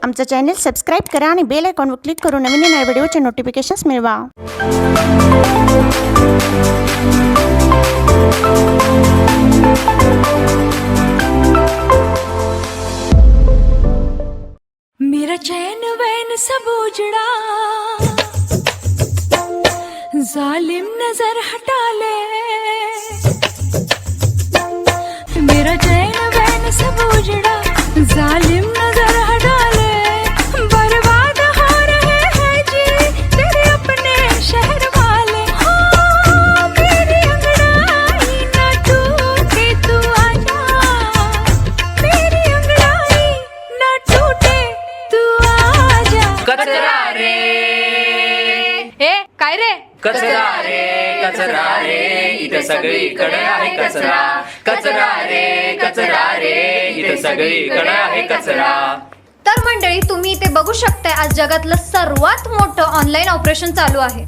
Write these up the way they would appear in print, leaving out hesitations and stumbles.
आमचं channel subscribe करा आणि बेल आयकॉनवर क्लिक करून नवीन येणाऱ्या व्हिडिओचे नोटिफिकेशन्स मिळवा. मेरा चैन वैन सब उजड़ा, जालिम नजर हटा ले. मेरा चैन वैन सब उजड़ा, जालिम नजर हटा ले. बर्बाद हो रहे हैं जी तेरे अपने शहर वाले. हाँ, मेरी अंगड़ाई न टूटे तू आजा. मेरी अंगड़ाई न टूटे तू आजा. कचरा रे ए काय रे? कचरा रे इथे सगळीकडे आहे कचरा. कचरा रे इथे सगळीकडे आहे कचरा. तर मंडळी, तुम्ही इथे बघू शकताय आज जगातलं सर्वात मोठं ऑनलाईन ऑपरेशन चालू आहे.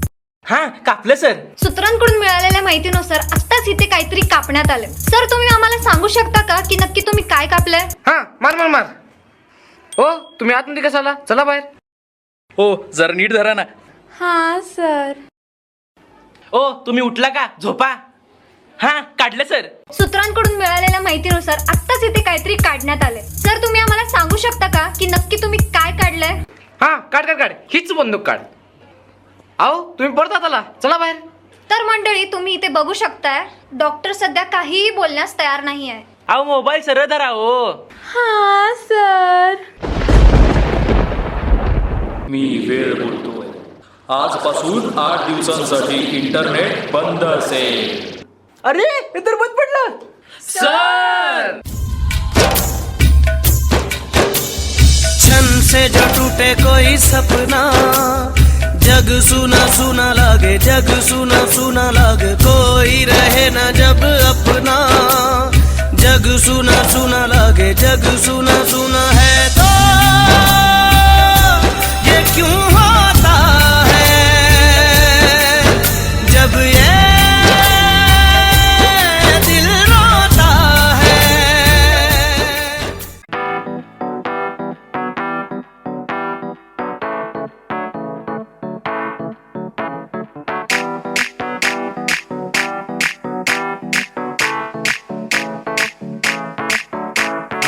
हा, कापलं सर. सूत्रांकडून मिळालेल्या माहितीनुसार आत्ताच इथे काहीतरी कापण्यात आले. सर, तुम्ही आम्हाला सांगू शकता का की नक्की तुम्ही काय कापलंय? हा, मार. ओ, तुम्ही आतमध्ये कशाला? चला बाहेर. ओ, जरा नीट धरा ना. हा सर. ओ, तुम्ही उठला का? झोपा. हा, काढलं सर. सूत्रांकडून मिळालेल्या माहितीनुसार आत्ताच इथे काहीतरी काढण्यात आले. सर, तुम्ही आम्हाला सांगू शकता का की नक्की तुम्ही काय काढलंय? हा, काढ. हीच बंदूक काढ. आओ, तुम्ही परत आला. चला बाहेर. तर मंडळी, तुम्ही इथे बघू शकताय डॉक्टर सध्या काहीही बोलण्यास तयार नाही आहे. अहो, मोबाईल सरळ धरा. ओ, हा सर. मी वेळ बोलतोय. आजपासून 8 दिवसांसाठी इंटरनेट बंद असेल. अरे, हे तर बंद पडलं. सर, छन से जो टूटे कोई सपना, जग सुना सुना लागे, जग सुना सुना लागे. कोई रहे ना जब अपना, जग सुना सुना लागे, जग सुना सुना है तो ये क्यों होता है जब ये दिल रोता है.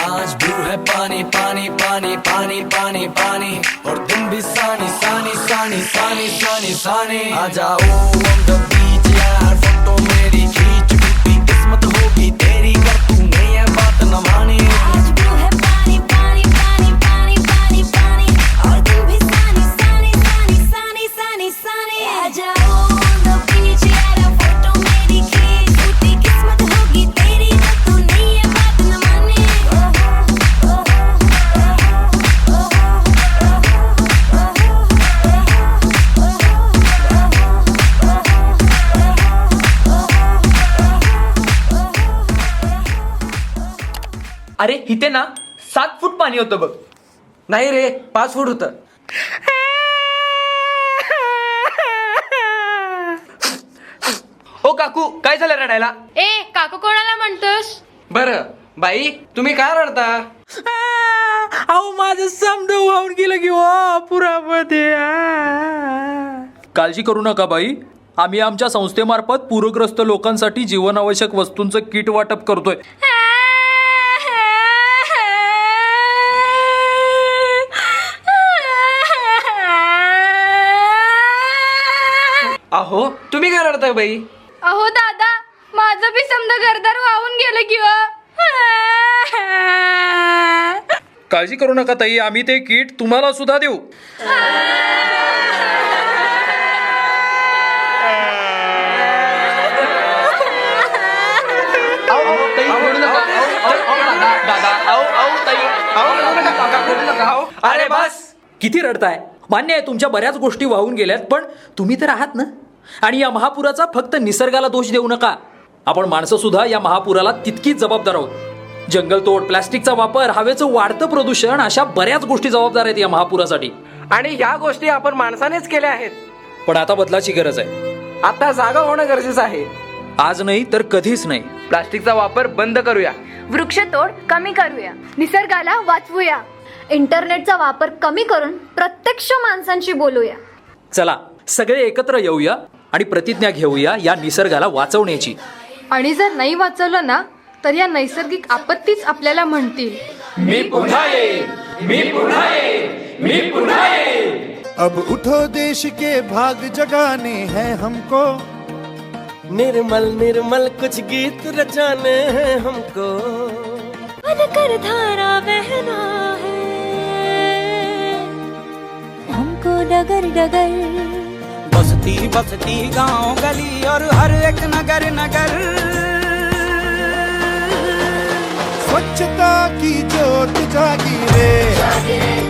आज ब्लू है पानी पानी पानी पानी पानी पानी, और तुम भी सानी सानी सानी सानी सानी सानी. आ जाओ on the beach यार, फोटो मेरी खींच. टूटी किस्मत होगी तेरी कर तूने ये बात न मानी. आज ब्लू है पानी पानी पानी पानी पानी पानी, और तुम भी सानी सानी सानी सानी सानी सानी. आ जाओ on the beach यार, फोटो मेरी खींच. टूटी किस्मत होगी तेरी कर तूने ये बात न मानी. अरे, इथे ना 7 फूट पाणी होतं बघ. नाही रे, 5 फूट होतं. ओ काकू, काय झालं रडायला? ए काकू, कोणाला म्हणतोस? बरं बाई, तुम्ही काय रडता? अहो, माझं समजा वाहून गेलं की पुरामध्ये. काळजी करू नका बाई. आम्ही आमच्या संस्थेमार्फत पूरग्रस्त लोकांसाठी जीवनावश्यक वस्तूंचं किट वाटप करतोय. अहो, तुम्ही काय रडताय बाई? अहो दादा, माझं बी समजा घरदार वाहून गेलं किंवा. काळजी करू नका ताई, आम्ही ते किट तुम्हाला सुद्धा देऊ. अरे बस. किती रडताय? मान्य आहे तुमच्या बऱ्याच गोष्टी वाहून गेल्यात, पण तुम्ही तर आहात ना. आणि या महापुराचा फक्त निसर्गाला दोष देऊ नका. आपण माणसं सुद्धा या महापुराला तितकीच जबाबदार आहोत. जंगलतोड, प्लास्टिकचा वापर, हवेचं वाढतं प्रदूषण, अशा बऱ्याच गोष्टी जबाबदार आहेत या महापुरासाठी. आणि ह्या गोष्टी आपण माणसानेच केल्या आहेत. पण आता बदलाची गरज आहे. आता जागा होणं गरजेचं आहे. आज नाही तर कधीच नाही. प्लास्टिकचा वापर बंद करूया. वृक्षतोड कमी करूया, निसर्गाला वाचवूया. इंटरनेटचा वापर कमी करून प्रत्यक्ष माणसांशी बोलूया. चला सगळे एकत्र येऊया आणि प्रतिज्ञा घेऊया या निसर्गाला वाचवण्याची. आणि जर नाही वाचवलं ना तर या नैसर्गिक आपत्तीच आपल्याला म्हणतील, मी पुन्हा येईन, मी पुन्हा येईन, मी पुन्हा येईन. अब उठो देश के भाग जगाने हैं हमको, निर्मल निर्मल कुछ गीत रचाने हैं हमको. बनकर धारा बहना है हमको डगर डगर. बसती बसती गांव गली और हर एक नगर नगर, स्वच्छता की ज्योत जागी रे.